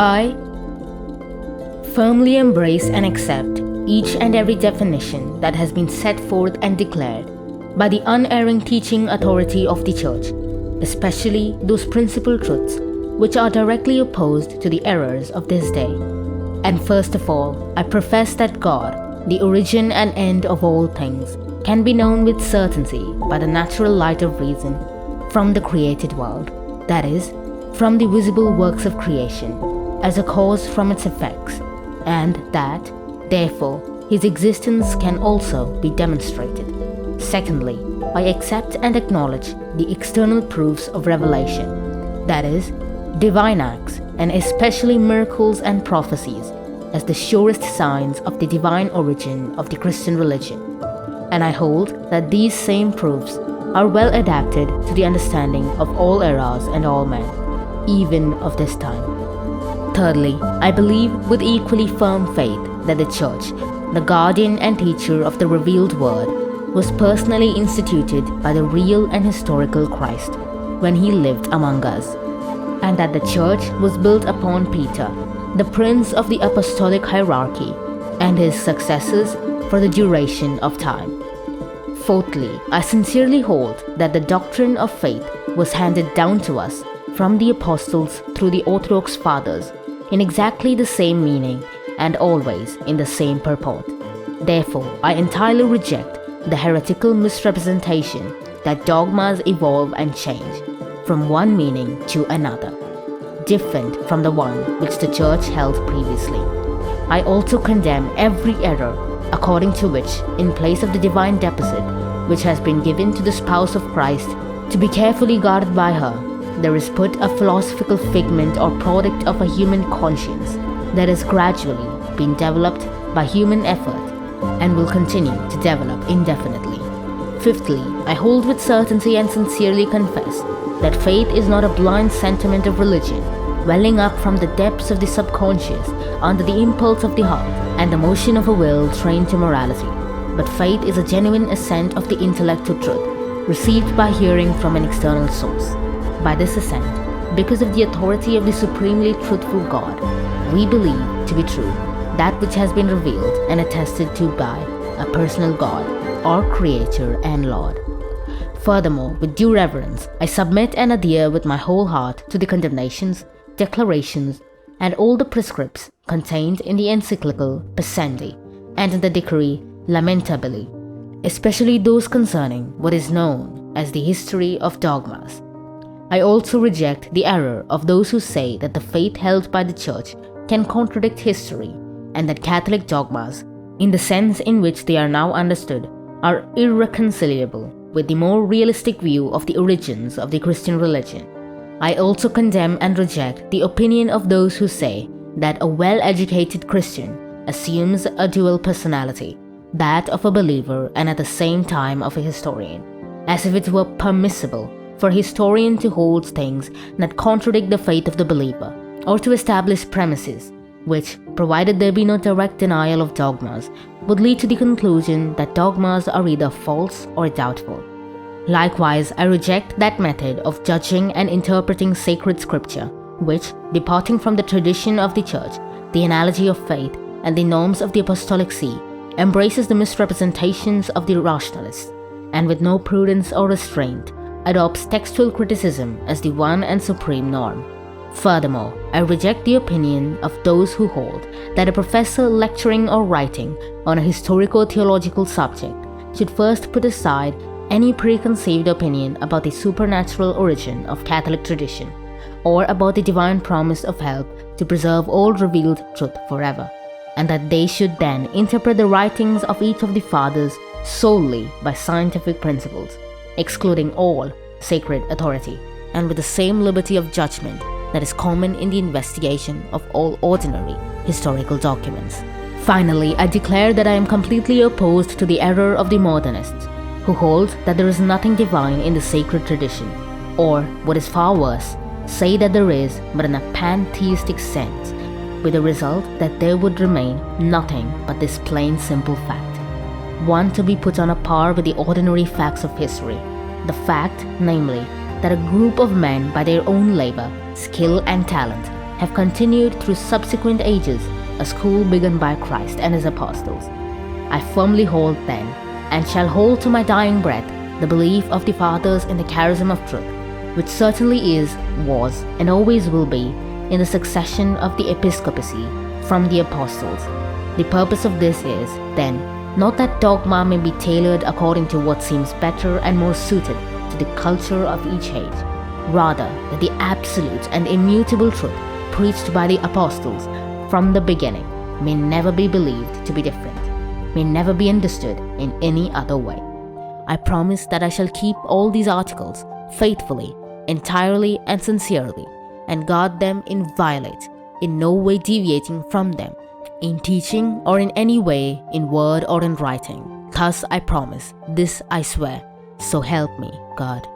I firmly embrace and accept each and every definition that has been set forth and declared by the unerring teaching authority of the Church, especially those principal truths which are directly opposed to the errors of this day. And first of all, I profess that God, the origin and end of all things, can be known with certainty by the natural light of reason from the created world, that is, from the visible works of creation, as a cause from its effects, and that, therefore, his existence can also be demonstrated. Secondly, I accept and acknowledge the external proofs of revelation, that is, divine acts, and especially miracles and prophecies, as the surest signs of the divine origin of the Christian religion. And I hold that these same proofs are well adapted to the understanding of all eras and all men, even of this time. Thirdly, I believe with equally firm faith that the Church, the guardian and teacher of the revealed word, was personally instituted by the real and historical Christ when he lived among us, and that the Church was built upon Peter, the prince of the apostolic hierarchy, and his successors for the duration of time. Fourthly, I sincerely hold that the doctrine of faith was handed down to us from the apostles through the Orthodox Fathers in exactly the same meaning and always in the same purport. Therefore, I entirely reject the heretical misrepresentation that dogmas evolve and change from one meaning to another, different from the one which the Church held previously. I also condemn every error according to which, in place of the divine deposit which has been given to the spouse of Christ to be carefully guarded by her, there is put a philosophical figment or product of a human conscience that has gradually been developed by human effort and will continue to develop indefinitely. Fifthly, I hold with certainty and sincerely confess that faith is not a blind sentiment of religion welling up from the depths of the subconscious under the impulse of the heart and the motion of a will trained to morality, but faith is a genuine assent of the intellect to truth, received by hearing from an external source. By this assent, because of the authority of the supremely truthful God, we believe to be true that which has been revealed and attested to by a personal God, our Creator and Lord. Furthermore, with due reverence, I submit and adhere with my whole heart to the condemnations, declarations, and all the prescripts contained in the encyclical Pascendi and in the decree Lamentabili, especially those concerning what is known as the history of dogmas. I also reject the error of those who say that the faith held by the Church can contradict history and that Catholic dogmas, in the sense in which they are now understood, are irreconcilable with the more realistic view of the origins of the Christian religion. I also condemn and reject the opinion of those who say that a well-educated Christian assumes a dual personality, that of a believer and at the same time of a historian, as if it were permissible for a historian to hold things that contradict the faith of the believer, or to establish premises which, provided there be no direct denial of dogmas, would lead to the conclusion that dogmas are either false or doubtful. Likewise, I reject that method of judging and interpreting sacred scripture, which, departing from the tradition of the Church, the analogy of faith, and the norms of the Apostolic See, embraces the misrepresentations of the rationalists, and with no prudence or restraint, adopts textual criticism as the one and supreme norm. Furthermore, I reject the opinion of those who hold that a professor lecturing or writing on a historico-theological subject should first put aside any preconceived opinion about the supernatural origin of Catholic tradition, or about the divine promise of help to preserve all revealed truth forever, and that they should then interpret the writings of each of the fathers solely by scientific principles, excluding all sacred authority, and with the same liberty of judgment that is common in the investigation of all ordinary historical documents. Finally, I declare that I am completely opposed to the error of the modernists, who hold that there is nothing divine in the sacred tradition, or, what is far worse, say that there is, but in a pantheistic sense, with the result that there would remain nothing but this plain simple fact, one to be put on a par with the ordinary facts of history, the fact, namely, that a group of men by their own labor, skill and talent have continued through subsequent ages, a school begun by Christ and his apostles. I firmly hold then, and shall hold to my dying breath, the belief of the fathers in the charism of truth, which certainly is, was, and always will be, in the succession of the episcopacy from the apostles. The purpose of this is, then, not that dogma may be tailored according to what seems better and more suited to the culture of each age, rather that the absolute and immutable truth preached by the apostles from the beginning may never be believed to be different, may never be understood in any other way. I promise that I shall keep all these articles faithfully, entirely and sincerely, and guard them inviolate, in no way deviating from them, in teaching or in any way, in word or in writing. Thus I promise, this I swear, so help me God.